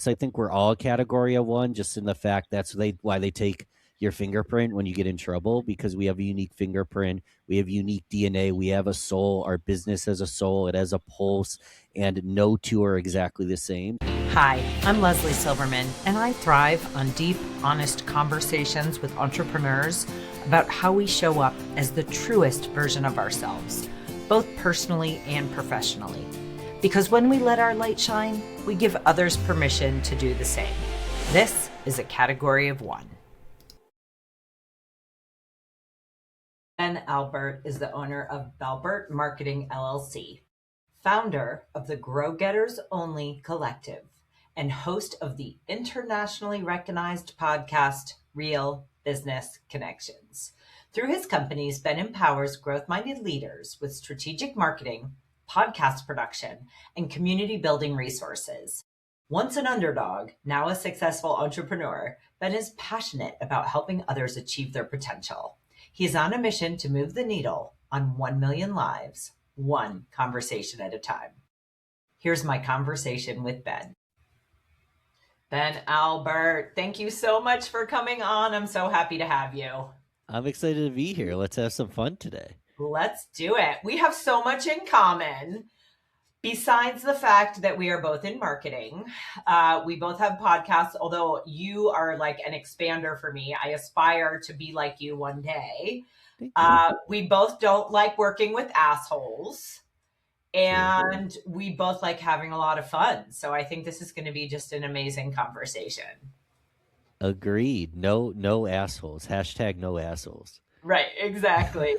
So I think we're all a category of one, just in the fact that's why they take your fingerprint when you get in trouble, because we have a unique fingerprint, we have unique DNA, we have a soul, our business has a soul, it has a pulse, and no two are exactly the same. Hi, I'm Leslie Silverman, and I thrive on deep, honest conversations with entrepreneurs about how we show up as the truest version of ourselves, both personally and professionally. Because when we let our light shine, we give others permission to do the same. This is a category of one. Ben Albert is the owner of Balbert Marketing LLC, founder of the GrowGetters ONLY collective, and host of the internationally recognized podcast, Real Business Connections. Through his companies, Ben empowers growth-minded leaders with strategic marketing, podcast production, and community building resources. Once an underdog, now a successful entrepreneur, Ben is passionate about helping others achieve their potential. He is on a mission to move the needle on 1 million lives, one conversation at a time. Here's my conversation with Ben. Ben Albert, thank you so much for coming on. I'm so happy to have you. I'm excited to be here. Let's have some fun today. Let's do it. We have so much in common. Besides the fact that we are both in marketing, we both have podcasts, although you are like an expander for me. I aspire to be like you one day. We both don't like working with assholes, and we both like having a lot of fun. So I think this is going to be just an amazing conversation. Agreed. No assholes. Hashtag no assholes. Right, exactly.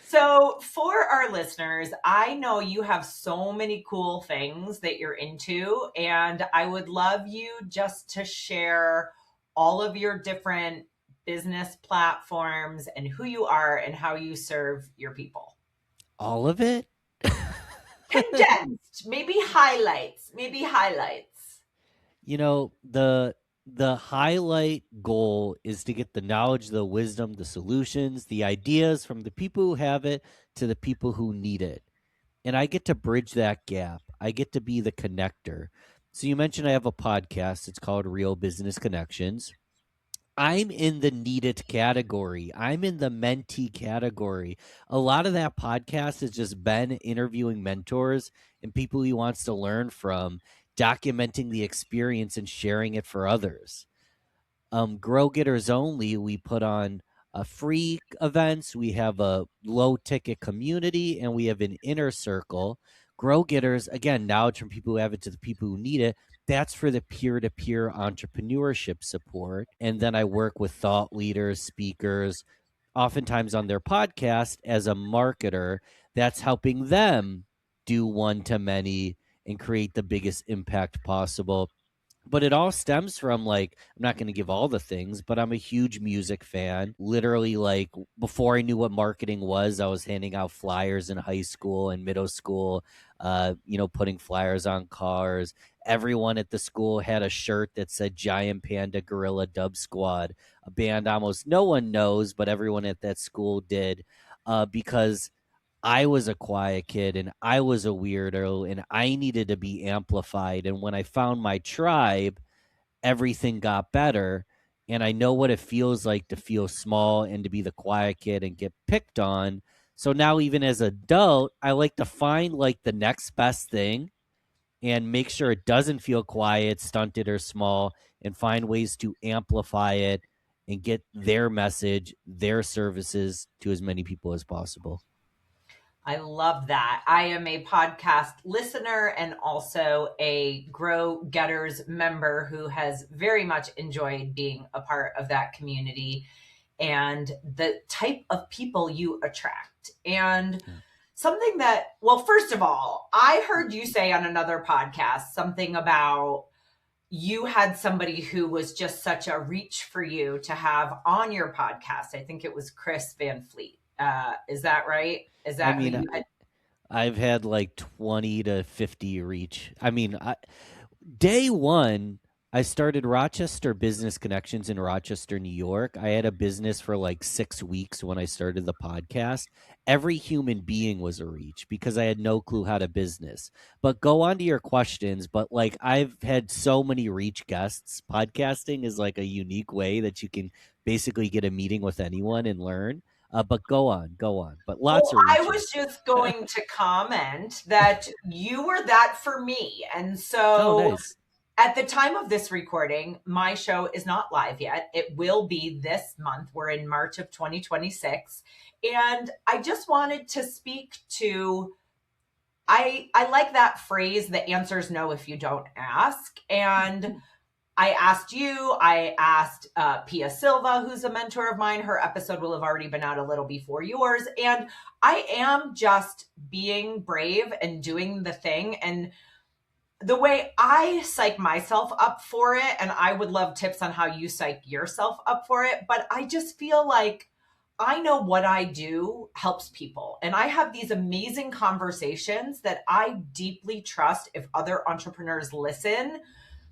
So for our listeners, I know you have so many cool things that you're into, and I would love you just to share all of your different business platforms and who you are and how you serve your people. All of it? Condensed, maybe highlights. You know, the highlight goal is to get the knowledge, the wisdom, the solutions, the ideas from the people who have it to the people who need it. And I get to bridge that gap. I get to be the connector. So you mentioned I have a podcast. It's called Real Business Connections. I'm in the needed category. I'm in the mentee category. A lot of that podcast has just been interviewing mentors and people he wants to learn from, documenting the experience and sharing it for others. GrowGetters Only, we put on free events. We have a low ticket community, and we have an inner circle. GrowGetters, again, knowledge from people who have it to the people who need it. That's for the peer-to-peer entrepreneurship support. And then I work with thought leaders, speakers, oftentimes on their podcast as a marketer that's helping them do one-to-many and create the biggest impact possible. But it all stems from, like, I'm not going to give all the things, but I'm a huge music fan. Literally, like, before I knew what marketing was, I was handing out flyers in high school and middle school, putting flyers on cars. Everyone at the school had a shirt that said Giant Panda Gorilla Dub Squad, a band almost no one knows, but everyone at that school did, because I was a quiet kid and I was a weirdo and I needed to be amplified. And when I found my tribe, everything got better. And I know what it feels like to feel small and to be the quiet kid and get picked on. So now, even as an adult, I like to find like the next best thing and make sure it doesn't feel quiet, stunted, or small, and find ways to amplify it and get their message, their services to as many people as possible. I love that. I am a podcast listener and also a Grow Getters member who has very much enjoyed being a part of that community and the type of people you attract. And something that, well, first of all, I heard you say on another podcast something about you had somebody who was just such a reach for you to have on your podcast. I think it was Chris Van Fleet. Is that right? Is that who you had? I've had like 20 to 50 reach. I mean, day one, I started Rochester Business Connections in Rochester, New York. I had a business for like 6 weeks when I started the podcast. Every human being was a reach because I had no clue how to business. But go on to your questions. But like I've had so many reach guests. Podcasting is like a unique way that you can basically get a meeting with anyone and learn. But go on, go on. But lots Oh, of I was reaches. just going to comment that you were that for me. And Oh, so nice. at the time of this recording, my show is not live yet. It will be this month. We're in March of 2026. And I just wanted to speak to I like that phrase, the answer is no if you don't ask. And I asked you, I asked Pia Silva, who's a mentor of mine. Her episode will have already been out a little before yours. And I am just being brave and doing the thing. And the way I psych myself up for it, and I would love tips on how you psych yourself up for it, but I just feel like I know what I do helps people. And I have these amazing conversations that I deeply trust if other entrepreneurs listen,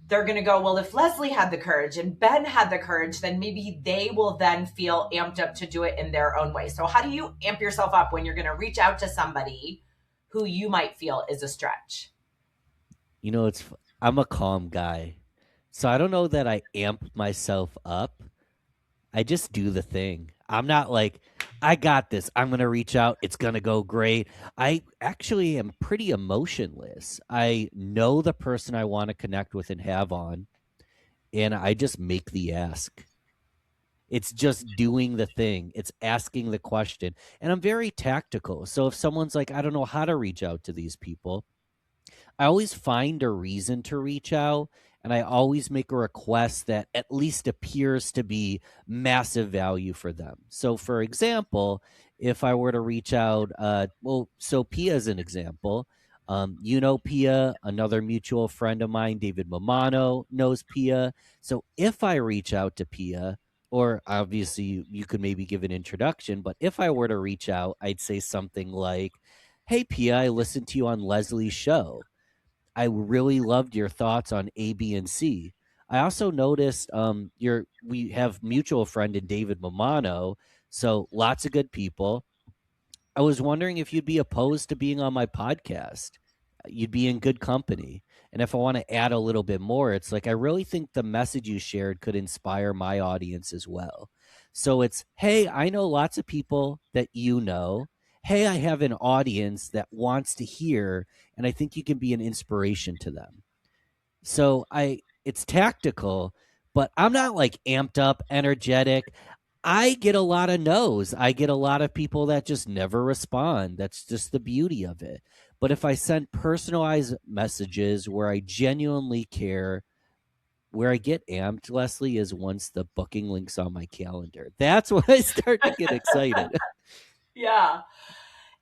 they're going to go, well, if Leslie had the courage and Ben had the courage, then maybe they will then feel amped up to do it in their own way. So, how do you amp yourself up when you're going to reach out to somebody who you might feel is a stretch? You know, I'm a calm guy. So I don't know that I amp myself up. I just do the thing. I'm not like, I got this. I'm going to reach out. It's going to go great. I actually am pretty emotionless. I know the person I want to connect with and have on, and I just make the ask. It's just doing the thing. It's asking the question. And I'm very tactical. So if someone's like, I don't know how to reach out to these people, I always find a reason to reach out, and I always make a request that at least appears to be massive value for them. So, for example, if I were to reach out, so Pia is an example. You know Pia, another mutual friend of mine, David Mamano, knows Pia. So if I reach out to Pia, or obviously you could maybe give an introduction, but if I were to reach out, I'd say something like, "Hey Pia, I listened to you on Leslie's show. I really loved your thoughts on A, B, and C. I also noticed we have mutual friend in David Mamano, so lots of good people. I was wondering if you'd be opposed to being on my podcast. You'd be in good company. And if I want to add a little bit more, it's like I really think the message you shared could inspire my audience as well. So it's, hey, I know lots of people that you know. Hey, I have an audience that wants to hear, and I think you can be an inspiration to them. So it's tactical, but I'm not like amped up, energetic. I get a lot of no's. I get a lot of people that just never respond. That's just the beauty of it. But if I send personalized messages where I genuinely care, where I get amped, Leslie, is once the booking link's on my calendar. That's when I start to get excited. Yeah.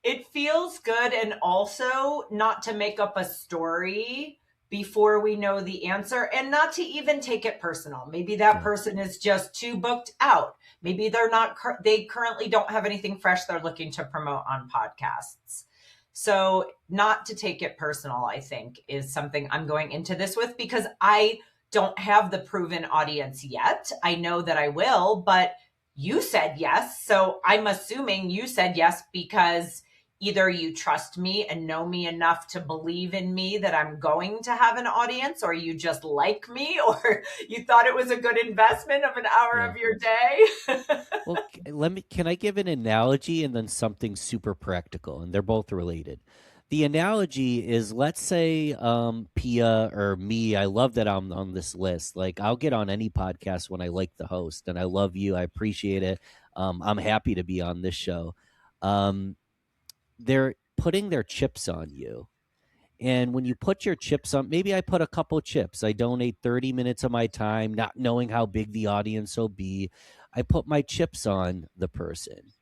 It feels good. And also, not to make up a story before we know the answer and not to even take it personal. Maybe that Yeah. person is just too booked out. Maybe they're not, they currently don't have anything fresh they're looking to promote on podcasts. So, not to take it personal, I think, is something I'm going into this with because I don't have the proven audience yet. I know that I will, but you said yes. So, I'm assuming you said yes because either you trust me and know me enough to believe in me that I'm going to have an audience, or you just like me, or you thought it was a good investment of an hour Yeah. of your day. Well, can I give an analogy and then something super practical? And they're both related. The analogy is, let's say Pia or me, I love that I'm on this list. Like I'll get on any podcast when I like the host, and I love you. I appreciate it. I'm happy to be on this show. Um, they're putting their chips on you. And when you put your chips on, maybe I put a couple chips. I donate 30 minutes of my time, not knowing how big the audience will be. I put my chips on the person.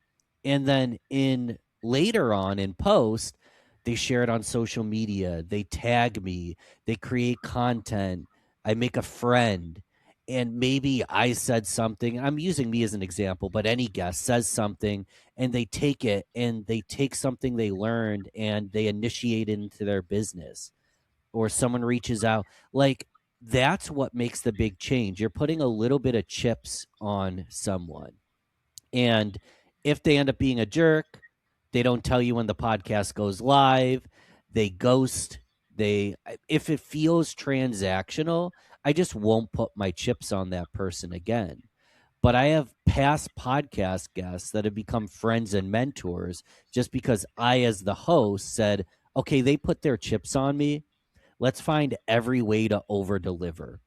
And then in later on in post, they share it on social media. They tag me. They create content. I make a friend. And maybe I said something. I'm using me as an example, but any guest says something and they take it and they take something they learned and they initiate it into their business, or someone reaches out. Like that's what makes the big change. You're putting a little bit of chips on someone. And if they end up being a jerk, they don't tell you when the podcast goes live, they ghost, they if it feels transactional, I just won't put my chips on that person again. But I have past podcast guests that have become friends and mentors just because I, as the host, said, okay, they put their chips on me. Let's find every way to over deliver.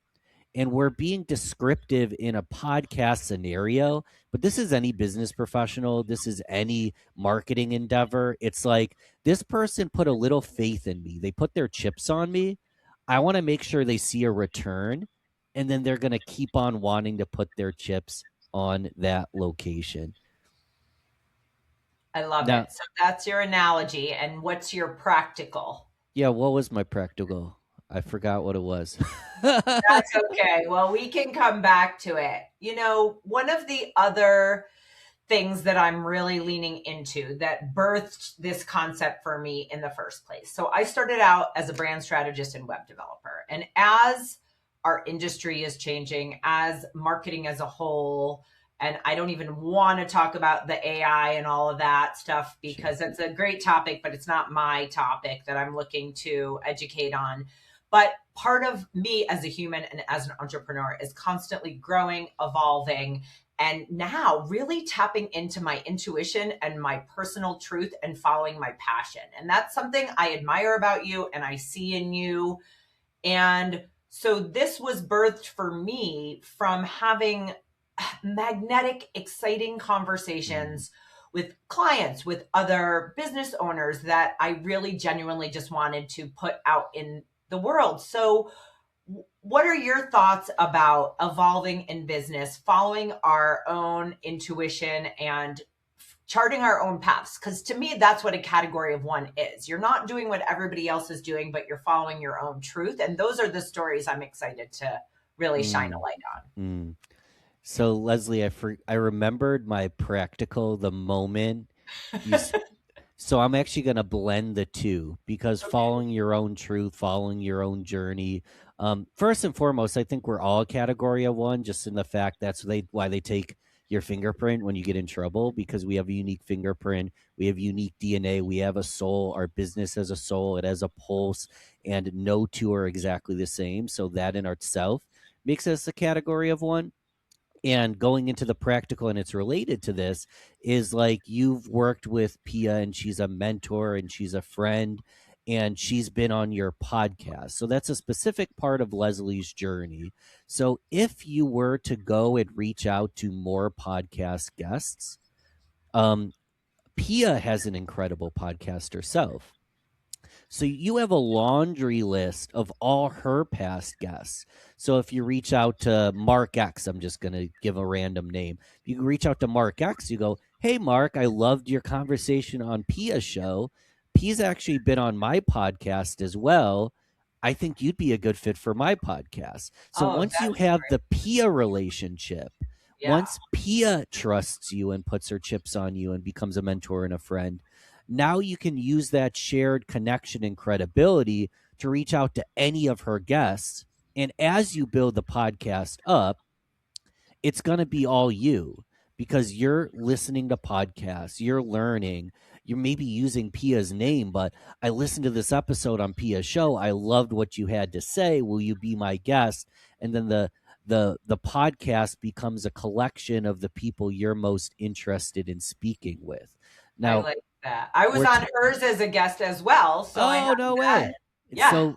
And we're being descriptive in a podcast scenario, but this is any business professional, this is any marketing endeavor. It's like this person put a little faith in me, they put their chips on me. I want to make sure they see a return, and then they're going to keep on wanting to put their chips on that location. I love Now, it. So that's your analogy. And what's your practical? yeah, what was my practical? I forgot what it was. That's okay. Well, we can come back to it. One of the other things that I'm really leaning into that birthed this concept for me in the first place. So I started out as a brand strategist and web developer. And as our industry is changing, as marketing as a whole, and I don't even want to talk about the AI and all of that stuff because it's a great topic, but it's not my topic that I'm looking to educate on. But part of me as a human and as an entrepreneur is constantly growing, evolving, and now really tapping into my intuition and my personal truth and following my passion. And that's something I admire about you and I see in you. And so this was birthed for me from having magnetic, exciting conversations with clients, with other business owners that I really genuinely just wanted to put out in the world. So what are your thoughts about evolving in business, following our own intuition and charting our own paths? Because to me, that's what a category of one is. You're not doing what everybody else is doing, but you're following your own truth. And those are the stories I'm excited to really shine a Mm, light on. mm. So Leslie, I remembered my practical the moment you. So I'm actually going to blend the two because Okay. following your own truth, following your own journey. First and foremost, I think we're all a category of one, just in the fact why they take your fingerprint when you get in trouble, because we have a unique fingerprint, we have unique DNA, we have a soul. Our business has a soul, it has a pulse, and no two are exactly the same. So that in itself makes us a category of one. And going into the practical, and it's related to this, is like you've worked with Pia and she's a mentor and she's a friend and she's been on your podcast. So that's a specific part of Leslie's journey. So if you were to go and reach out to more podcast guests, um, Pia has an incredible podcast herself. So you have a laundry list of all her past guests. So if you reach out to Mark X, I'm just going to give a random name. You can reach out to Mark X. You go, hey, Mark, I loved your conversation on Pia's show. Pia's actually been on my podcast as well. I think you'd be a good fit for my podcast. So Oh, once you that's have great. the Pia relationship, Yeah, once Pia trusts you and puts her chips on you and becomes a mentor and a friend, now you can use that shared connection and credibility to reach out to any of her guests. And as you build the podcast up, it's going to be all you because you're listening to podcasts, you're learning, you're maybe using Pia's name, but I listened to this episode on Pia's show. I loved what you had to say. Will you be my guest? And then the podcast becomes a collection of the people you're most interested in speaking with. I Now, like that. I was we're on hers as a guest as well, so I Oh, have no that. way. Yeah, So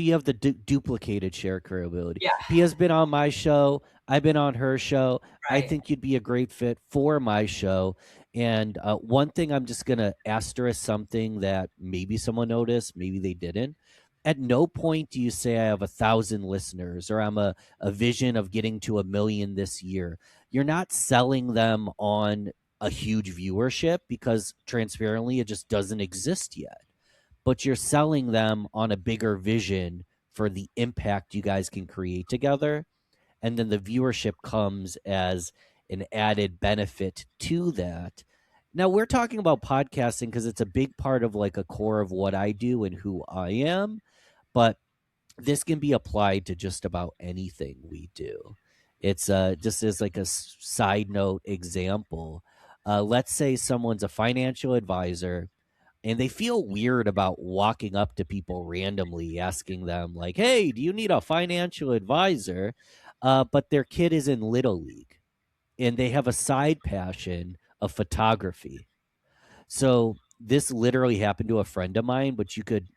you have the duplicated share credibility. yeah, Pia's been on my show. I've been on her show. I right. think you'd be a great fit for my show. And one thing I'm just going to asterisk something that maybe someone noticed, maybe they didn't. At no point do you say I have 1,000 listeners or I'm a vision of getting to 1 million this year. You're not selling them on a huge viewership because transparently it just doesn't exist yet, but you're selling them on a bigger vision for the impact you guys can create together. And then the viewership comes as an added benefit to that. Now, we're talking about podcasting because it's a big part of like a core of what I do and who I am. But this can be applied to just about anything we do. It's just as like a side note example. Let's say someone's a financial advisor and they feel weird about walking up to people randomly asking them like, hey, do you need a financial advisor? But their kid is in little league and they have a side passion of photography. So this literally happened to a friend of mine, but you could,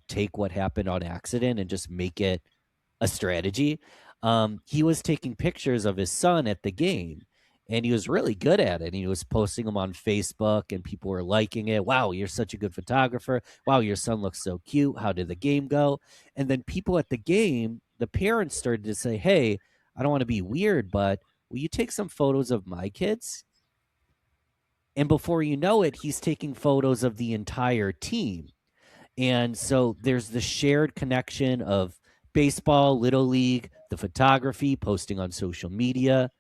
take what happened on accident and just make it a strategy. He was taking pictures of his son at the game, and he was really good at it. And he was posting them on Facebook, and people were liking it. Wow, you're such a good photographer. Wow, your son looks so cute. How did the game go? And then people at the game, the parents started to say, hey, I don't want to be weird, but will you take some photos of my kids? And before you know it, he's taking photos of the entire team. And so there's the shared connection of baseball, little league, the photography, posting on social media.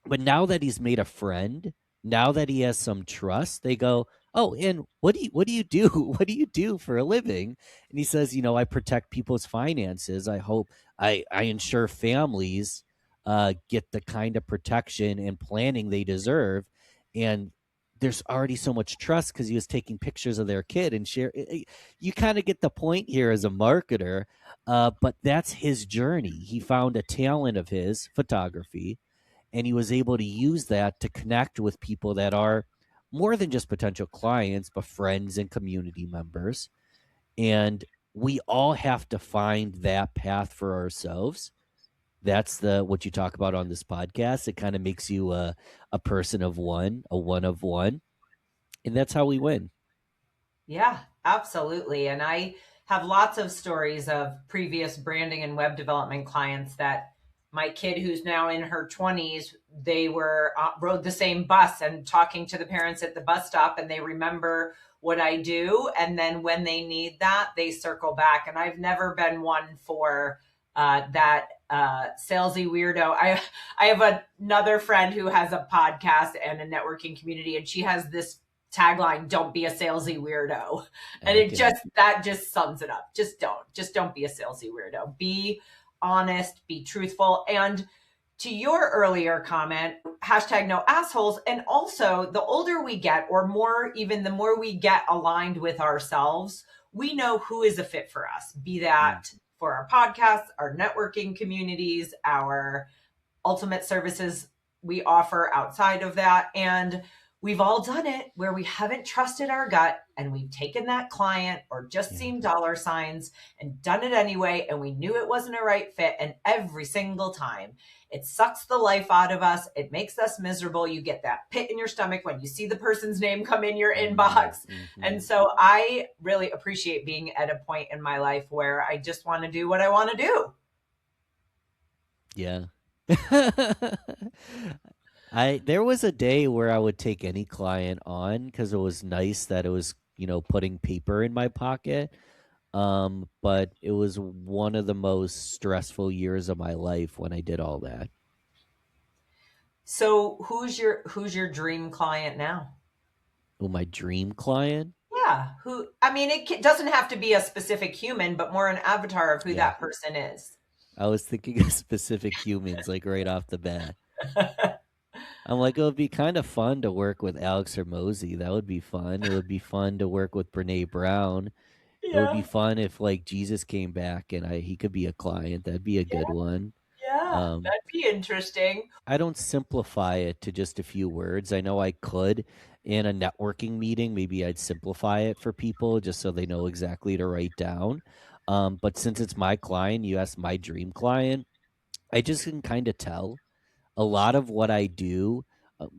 But now that he's made a friend, now that he has some trust, they go, "Oh, and what do you do? What do you do for a living?" And he says, "I protect people's finances. I hope I ensure families get the kind of protection and planning they deserve." And there's already so much trust because he was taking pictures of their kid and share. You kind of get the point here as a marketer, but that's his journey. He found a talent of his, photography, and he was able to use that to connect with people that are more than just potential clients but friends and community members. And we all have to find that path for ourselves. That's the what you talk about on this podcast. It kind of makes you a person of one, a one of one, and that's how we win. Yeah, absolutely. And I have lots of stories of previous branding and web development clients that my kid, who's now in her 20s, they were rode the same bus and talking to the parents at the bus stop, and they remember what I do. And then when they need that, they circle back. And I've never been one for that salesy weirdo. I have another friend who has a podcast and a networking community, and she has this tagline, don't be a salesy weirdo. And it Okay. just sums it up. Just don't be a salesy weirdo. Be honest, be truthful. And to your earlier comment, hashtag no assholes. And also, the older we get, or more, even the more we get aligned with ourselves, we know who is a fit for us, be Mm, that for our podcasts, our networking communities, our ultimate services we offer outside of that. And we've all done it where we haven't trusted our gut and we've taken that client or just yeah. seen dollar signs and done it anyway. And we knew it wasn't a right fit. And every single time it sucks the life out of us. It makes us miserable. You get that pit in your stomach when you see the person's name come in your Mm, inbox. And hmm. so I really appreciate being at a point in my life where I just want to do what I want to do. Yeah. I there was a day where I would take any client on because it was nice that it was, putting paper in my pocket. But it was one of the most stressful years of my life when I did all that. So who's your dream client now? Oh, my dream client? Yeah, who, I mean, doesn't have to be a specific human, but more an avatar of who Yeah. that person is. I was thinking of specific humans, like right off the bat. I'm like, it would be kind of fun to work with Alex Hermosi. That would be fun. It would be fun to work with Brene Brown. It would be Yeah, fun if like Jesus came back and he could be a client. That'd be a yeah, good one. yeah. Um, That'd be interesting. I don't simplify it to just a few words. I know I could in a networking meeting. Maybe I'd simplify it for people just so they know exactly to write down. But since it's my client, you asked my dream client, I just can kind of tell a lot of what I do,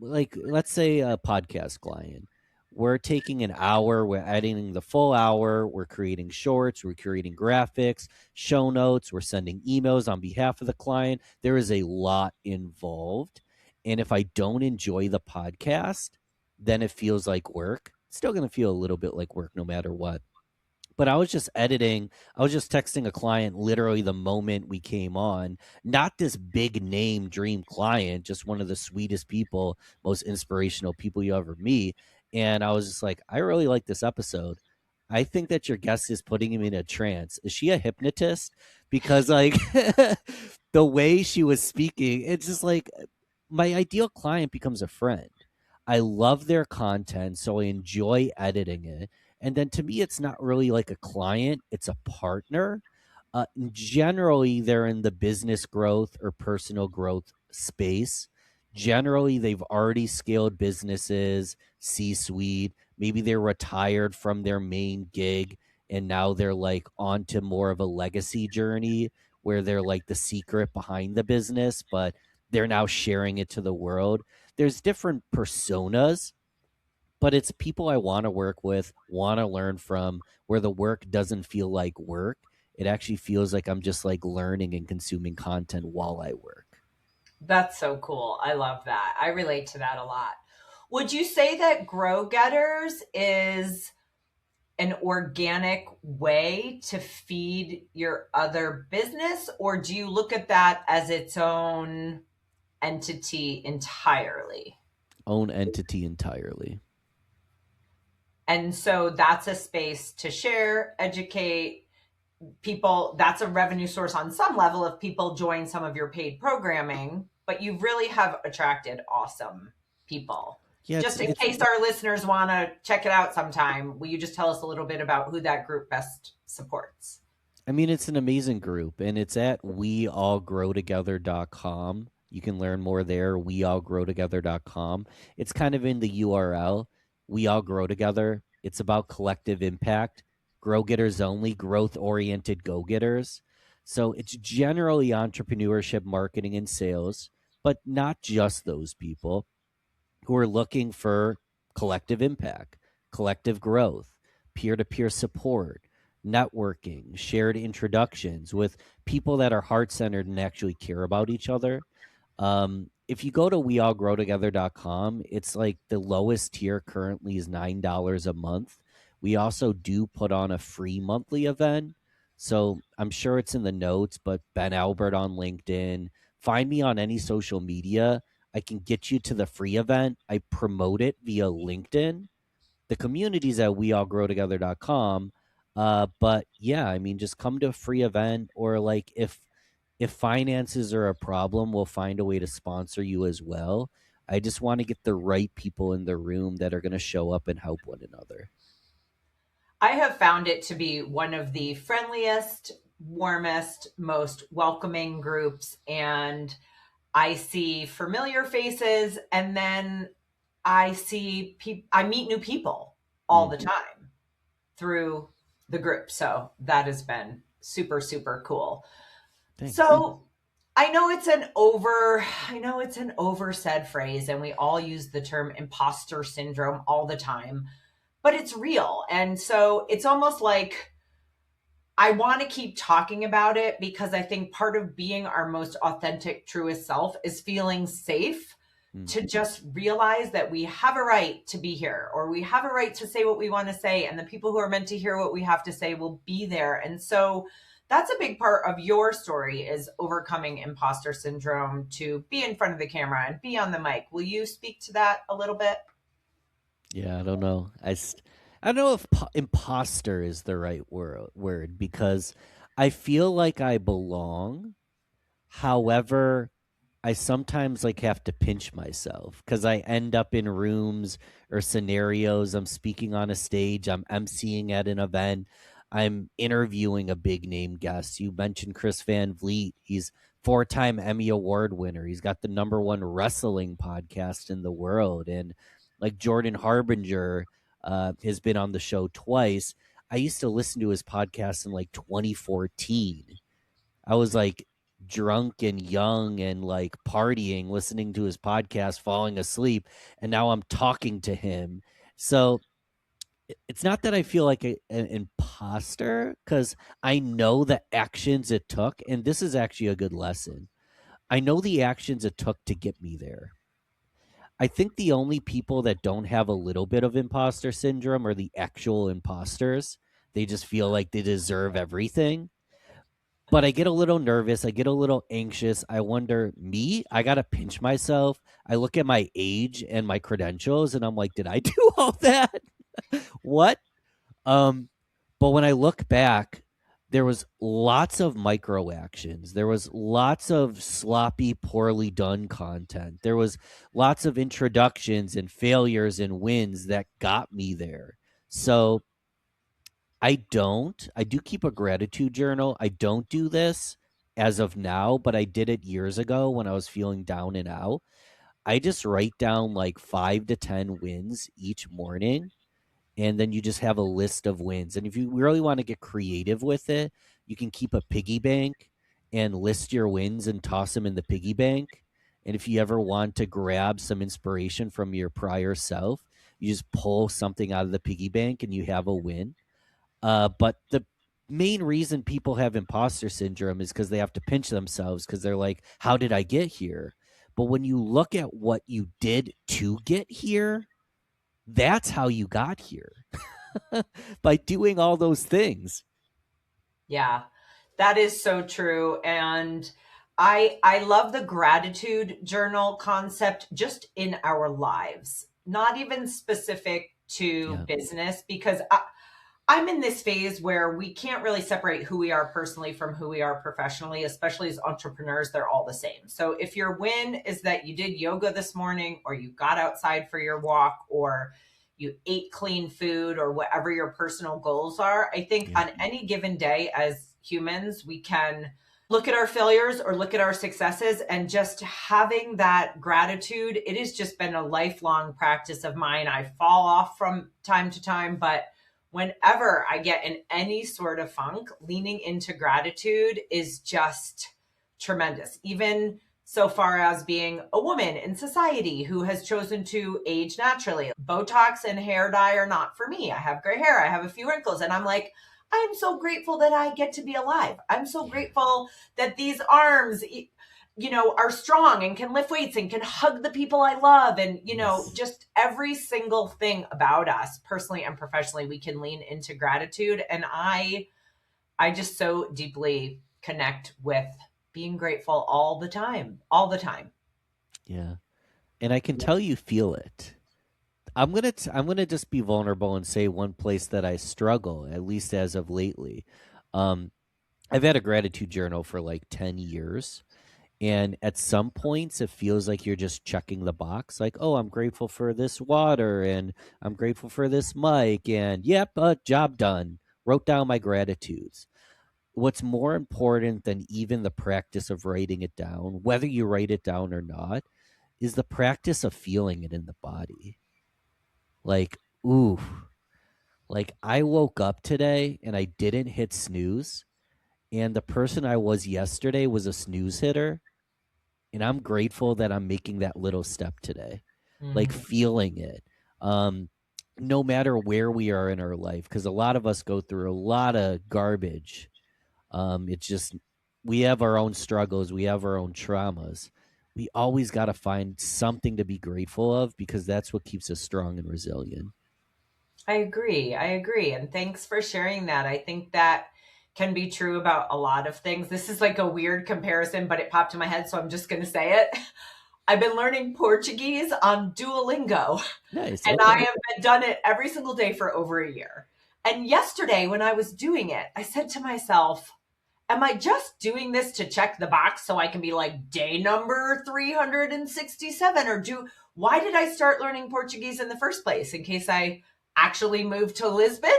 like let's say a podcast client, we're taking an hour, we're editing the full hour, we're creating shorts, we're creating graphics, show notes, we're sending emails on behalf of the client. There is a lot involved. And if I don't enjoy the podcast, then it feels like work. It's still going to feel a little bit like work no matter what. But I was just texting a client literally the moment we came on, not this big name dream client, just one of the sweetest people, most inspirational people you ever meet. And I was just like, I really like this episode. I think that your guest is putting him in a trance. Is she a hypnotist? Because like the way she was speaking, it's just like my ideal client becomes a friend. I love their content, so I enjoy editing it. And then to me, it's not really like a client, it's a partner. Generally, they're in the business growth or personal growth space. Generally, they've already scaled businesses, C suite. Maybe they're retired from their main gig and now they're like on to more of a legacy journey where they're like the secret behind the business, but they're now sharing it to the world. There's different personas, but it's people I want to work with, want to learn from, where the work doesn't feel like work. It actually feels like I'm just like learning and consuming content while I work. That's so cool. I love that. I relate to that a lot. Would you say that Grow Getters is an organic way to feed your other business, or do you look at that as its own entity entirely? Own entity entirely. And so that's a space to share, educate people. That's a revenue source on some level if people join some of your paid programming, but you really have attracted awesome people. Yeah, Just in it's case our listeners want to check it out sometime, will you just tell us a little bit about who that group best supports? I mean, it's an amazing group, and it's at weallgrowtogether.com. You can learn more there, weallgrowtogether.com. It's kind of in the URL, We All Grow Together. It's about collective impact, grow getters only, growth oriented go getters. So it's generally entrepreneurship, marketing, and sales, but not just those people who are looking for collective impact, collective growth, peer to peer support, networking, shared introductions with people that are heart centered and actually care about each other. If you go to weallgrowtogether.com, it's like the lowest tier currently is $9 a month. We also do put on a free monthly event. So I'm sure it's in the notes, but Ben Albert on LinkedIn. Find me on any social media. I can get you to the free event. I promote it via LinkedIn. The community's at weallgrowtogether.com. But yeah, I mean, just come to a free event, or like if finances are a problem, we'll find a way to sponsor you as well. I just want to get the right people in the room that are going to show up and help one another. I have found it to be one of the friendliest, warmest, most welcoming groups. And I see familiar faces, and then I meet new people all the Hmm. time through the group. So that has been super, super cool. Thanks. So I know it's an oversaid phrase, and we all use the term imposter syndrome all the time, but it's real. And so it's almost like I want to keep talking about it because I think part of being our most authentic, truest self is feeling safe Mm. to just realize that we have a right to be here, or we have a right to say what we want to say, and the people who are meant to hear what we have to say will be there. And so that's a big part of your story, is overcoming imposter syndrome to be in front of the camera and be on the mic. Will you speak to that a little bit? Yeah, I don't know. I don't know if imposter is the right word because I feel like I belong. However, I sometimes like have to pinch myself because I end up in rooms or scenarios. I'm speaking on a stage, I'm emceeing at an event, I'm interviewing a big name guest. You mentioned Chris Van Vliet. He's four-time Emmy Award winner. He's got the number one wrestling podcast in the world. And like Jordan Harbinger has been on the show twice. I used to listen to his podcast in like 2014. I was like drunk and young and like partying, listening to his podcast, falling asleep, and now I'm talking to him. So it's not that I feel like an imposter because I know the actions it took, and this is actually a good lesson. I know the actions it took to get me there. I think the only people that don't have a little bit of imposter syndrome are the actual imposters. They just feel like they deserve everything, but I get a little nervous. I get a little anxious. I wonder, me, I got to pinch myself. I look at my age and my credentials and I'm like, did I do all that? What? But when I look back, there was lots of micro actions. There was lots of sloppy, poorly done content. There was lots of introductions and failures and wins that got me there. So I do keep a gratitude journal. I don't do this as of now, but I did it years ago when I was feeling down and out. I just write down like 5 to 10 wins each morning, and then you just have a list of wins. And if you really want to get creative with it, you can keep a piggy bank and list your wins and toss them in the piggy bank. And if you ever want to grab some inspiration from your prior self, you just pull something out of the piggy bank and you have a win. But the main reason people have imposter syndrome is because they have to pinch themselves because they're like, how did I get here? But when you look at what you did to get here, that's how you got here. By doing all those things. Yeah, that is so true. And I love the gratitude journal concept just in our lives, not even specific to Yeah. business, because I'm in this phase where we can't really separate who we are personally from who we are professionally, especially as entrepreneurs. They're all the same. So if your win is that you did yoga this morning, or you got outside for your walk, or you ate clean food, or whatever your personal goals are, I think Yeah. on any given day as humans, we can look at our failures or look at our successes, and just having that gratitude. It has just been a lifelong practice of mine. I fall off from time to time, but whenever I get in any sort of funk, leaning into gratitude is just tremendous. Even so far as being a woman in society who has chosen to age naturally. Botox and hair dye are not for me. I have gray hair, I have a few wrinkles, and I'm like, I am so grateful that I get to be alive. I'm so Yeah. grateful that these arms, are strong and can lift weights and can hug the people I love. And, Yes. just every single thing about us, personally and professionally, we can lean into gratitude. And I just so deeply connect with being grateful all the time. Yeah. And I can tell you feel it. I'm gonna just be vulnerable and say one place that I struggle, at least as of lately. Um, I've had a gratitude journal for like 10 years. And at some points, it feels like you're just checking the box, like, oh, I'm grateful for this water, and I'm grateful for this mic, and yep, job done. Wrote down my gratitudes. What's more important than even the practice of writing it down, whether you write it down or not, is the practice of feeling it in the body. Like, ooh, like I woke up today and I didn't hit snooze, and the person I was yesterday was a snooze hitter, and I'm grateful that I'm making that little step today, like Mhm. feeling it. Um, no matter where we are in our life, because a lot of us go through a lot of garbage. It's just we have our own struggles, we have our own traumas. We always got to find something to be grateful of because that's what keeps us strong and resilient. I agree. I agree. And thanks for sharing that. I think that can be true about a lot of things. This is like a weird comparison, but it popped in my head, so I'm just going to say it. I've been learning Portuguese on Duolingo, Nice. and I Okay. have been done it every single day for over a year. And yesterday, when I was doing it, I said to myself, am I just doing this to check the box so I can be like day number 367? Why did I start learning Portuguese in the first place? In case I actually moved to Lisbon?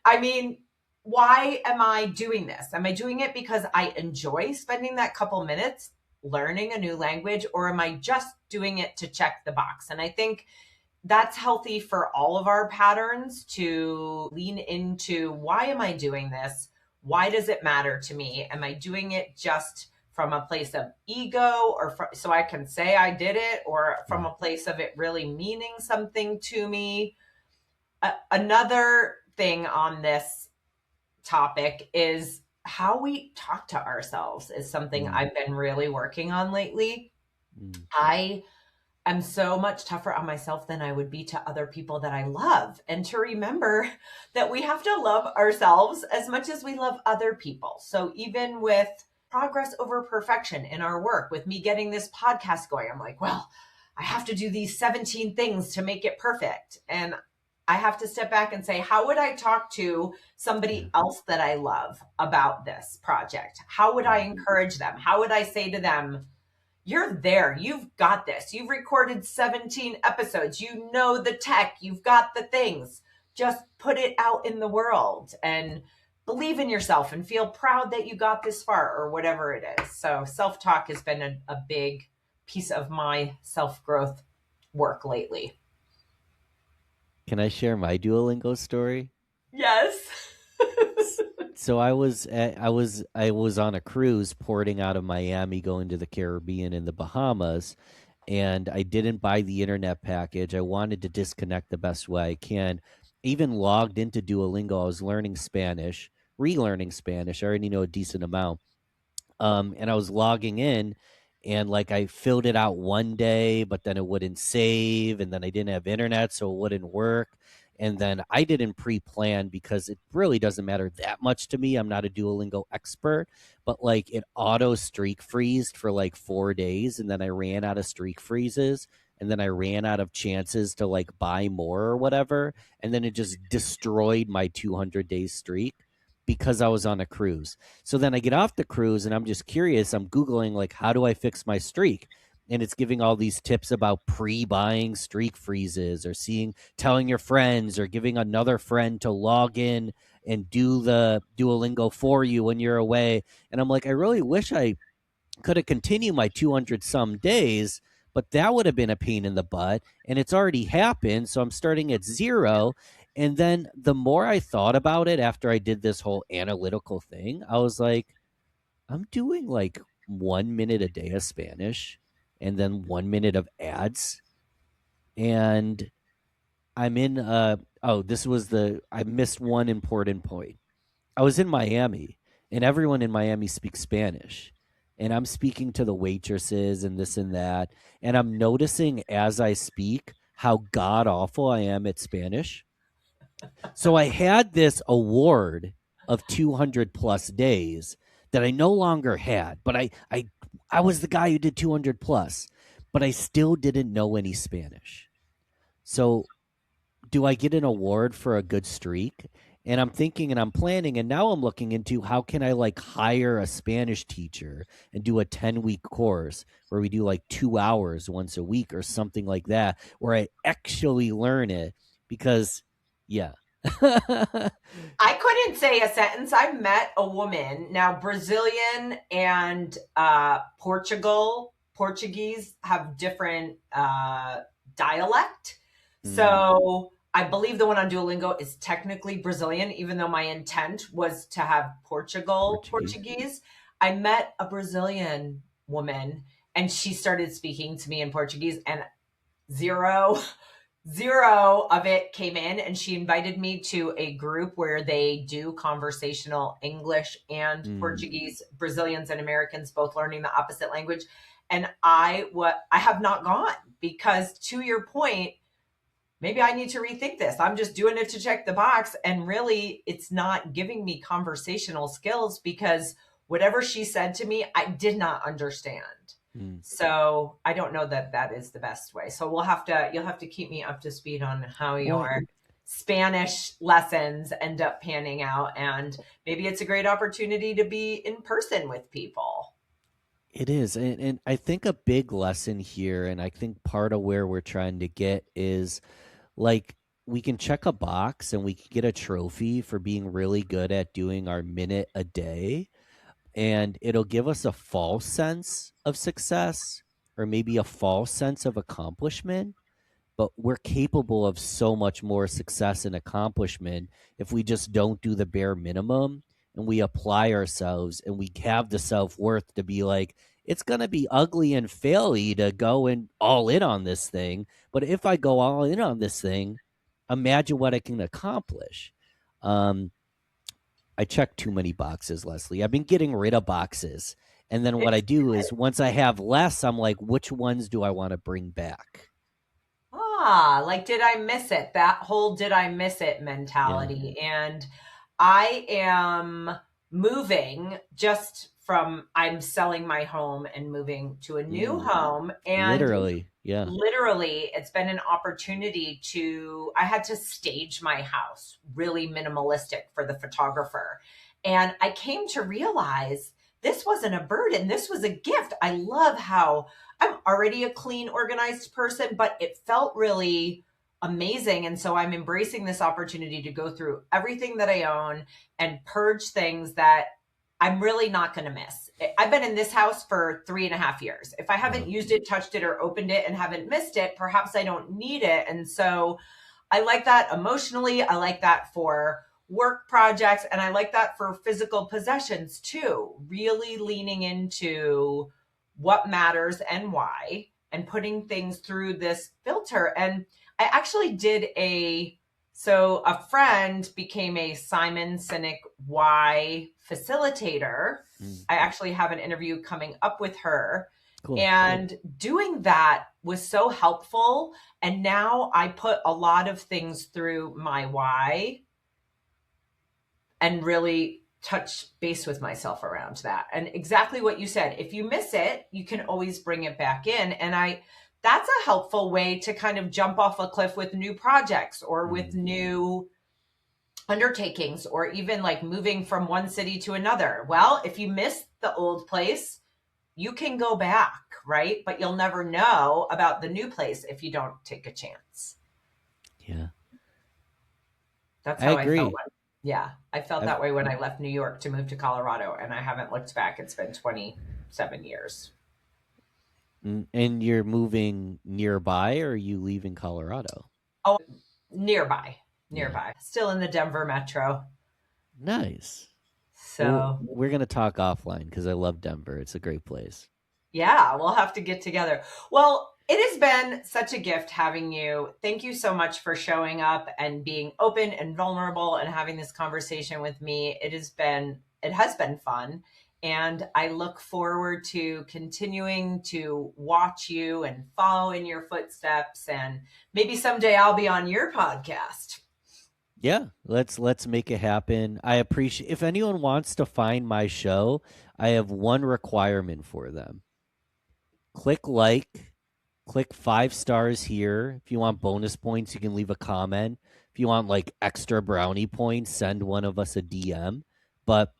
I mean, why am I doing this? Am I doing it because I enjoy spending that couple minutes learning a new language, or am I just doing it to check the box? And I think that's healthy for all of our patterns to lean into, why am I doing this? Why does it matter to me? Am I doing it just from a place of ego, or so I can say I did it, or from Yeah. a place of it really meaning something to me? Another thing on this topic is how we talk to ourselves is something Mm, I've been really working on lately. mm, I am so much tougher on myself than I would be to other people that I love. And to remember that we have to love ourselves as much as we love other people. So even with progress over perfection in our work, with me getting this podcast going, I'm like, well, I have to do these 17 things to make it perfect. And I have to step back and say, how would I talk to Yeah. somebody else that I love about this project? How would I Mm. encourage them? How would I say to them, you're there. You've got this. You've recorded 17 episodes. You know the tech. You've got the things. Just put it out in the world and believe in yourself and feel proud that you got this far or whatever it is. So, self talk has been a big piece of my self growth work lately. Can I share my Duolingo story? Yes. So I was on a cruise porting out of Miami going to the Caribbean and the Bahamas, and I didn't buy the internet package. I wanted to disconnect the best way I can. Even logged into Duolingo. I was learning Spanish, relearning Spanish. I already know a decent amount. And I was logging in, and like I filled it out one day, but then it wouldn't save, and then I didn't have internet, so it wouldn't work. And then I didn't pre-plan because it really doesn't matter that much to me. I'm not a Duolingo expert, but like it auto streak freezed for like 4 days, and then I ran out of streak freezes, and then I ran out of chances to like buy more or whatever, and then it just destroyed my 200-day streak because I was on a cruise. So then I get off the cruise and I'm just curious. I'm Googling, like, how do I fix my streak? And it's giving all these tips about pre-buying streak freezes, or telling your friends, or giving another friend to log in and do the Duolingo for you when you're away. And I'm like, I really wish I could have continued my 200 some days, but that would have been a pain in the butt. And it's already happened. So I'm starting at zero. And then the more I thought about it after I did this whole analytical thing, I was like, I'm doing like 1 minute a day of Spanish and then 1 minute of ads. And I'm in, I missed one important point. I was in Miami, and everyone in Miami speaks Spanish. And I'm speaking to the waitresses and this and that. And I'm noticing as I speak how god awful I am at Spanish. So I had this award of 200 plus days that I no longer had, but I was the guy who did 200 plus, but I still didn't know any Spanish. So do I get an award for a good streak? And I'm thinking and I'm planning, and now I'm looking into how can I like hire a Spanish teacher and do a 10-week course where we do like 2 hours once a week or something like that, where I actually learn it. Because yeah. I couldn't say a sentence. I met a woman. Now, Brazilian and Portuguese have different dialect. Mm, So I believe the one on Duolingo is technically Brazilian, even though my intent was to have Portuguese. Portuguese. I met a Brazilian woman and she started speaking to me in Portuguese, and zero zero of it came in, and she invited me to a group where they do conversational English and Mm. Portuguese, Brazilians and Americans both learning the opposite language. And I have not gone because, to your point, maybe I need to rethink this. I'm just doing it to check the box, and really it's not giving me conversational skills because whatever she said to me, I did not understand. Mm. So I don't know that that is the best way. So you'll have to keep me up to speed on how Well, your Spanish lessons end up panning out. And maybe it's a great opportunity to be in person with people. it is. And I think a big lesson here, and I think part of where we're trying to get is, like, we can check a box and we can get a trophy for being really good at doing our minute a day, and it'll give us a false sense of success, or maybe a false sense of accomplishment. But we're capable of so much more success and accomplishment if we just don't do the bare minimum, and we apply ourselves, and we have the self-worth to be like, it's going to be ugly and faily to go and all in on this thing, but if I go all in on this thing, imagine what I can accomplish. um I check too many boxes, Leslie. I've been getting rid of boxes, and then what I It's do is once I have less, I'm like, which ones do I want to bring back? like, did I miss it? That whole did I miss it Yeah. mentality. And I am moving just I'm selling my home and moving to a new home. And Literally, yeah. literally, it's been an opportunity I had to stage my house really minimalistic for the photographer. And I came to realize this wasn't a burden. This was a gift. I love how I'm already a clean, organized person, but it felt really amazing. And so I'm embracing this opportunity to go through everything that I own and purge things that I'm really not going to miss. I've been in this house for 3.5 years. If I haven't used it, touched it, or opened it and haven't missed it, perhaps I don't need it. And so I like that emotionally. I like that for work projects. And I like that for physical possessions too. Really leaning into what matters and why, and putting things through this filter. And I actually did so a friend became a Simon Sinek Why facilitator. I actually have an interview coming up with her. Cool. And doing that was so helpful. And now I put a lot of things through my why and really touch base with myself around that. And exactly what you said, if you miss it, you can always bring it back in. And that's a helpful way to kind of jump off a cliff with new projects or with new undertakings, or even like moving from one city to another. Well, if you miss the old place, you can go back, right? But you'll never know about the new place if you don't take a chance. Yeah. That's how I felt. Yeah. I felt that way when I left New York to move to Colorado, and I haven't looked back. It's been 27 years. And you're moving nearby, or are you leaving Colorado? Oh, nearby. Still in the Denver metro. Nice. So we're going to talk offline because I love Denver. It's a great place. Yeah, we'll have to get together. Well, it has been such a gift having you. Thank you so much for showing up and being open and vulnerable and having this conversation with me. It has been fun. And I look forward to continuing to watch you and follow in your footsteps. And maybe someday I'll be on your podcast. Yeah, let's make it happen. I appreciate, if anyone wants to find my show, I have one requirement for them. Click 5 stars here. If you want bonus points, you can leave a comment. If you want like extra brownie points, send one of us a DM. But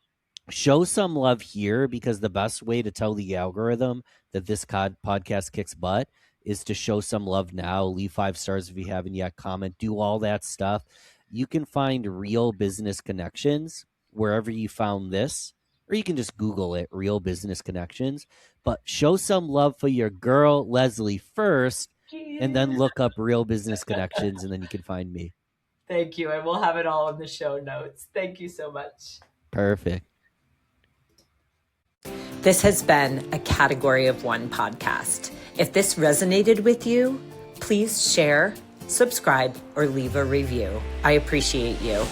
show some love here, because the best way to tell the algorithm that this podcast kicks butt is to show some love now. Leave 5 stars if you haven't yet. Comment, do all that stuff. You can find Real Business Connections wherever you found this, or you can just Google it, Real Business Connections. But show some love for your girl, Leslie, first, and then look up Real Business Connections, and then you can find me. Thank you. And we'll have it all in the show notes. Thank you so much. Perfect. This has been a Category of One podcast. If this resonated with you, please share, subscribe, or leave a review. I appreciate you.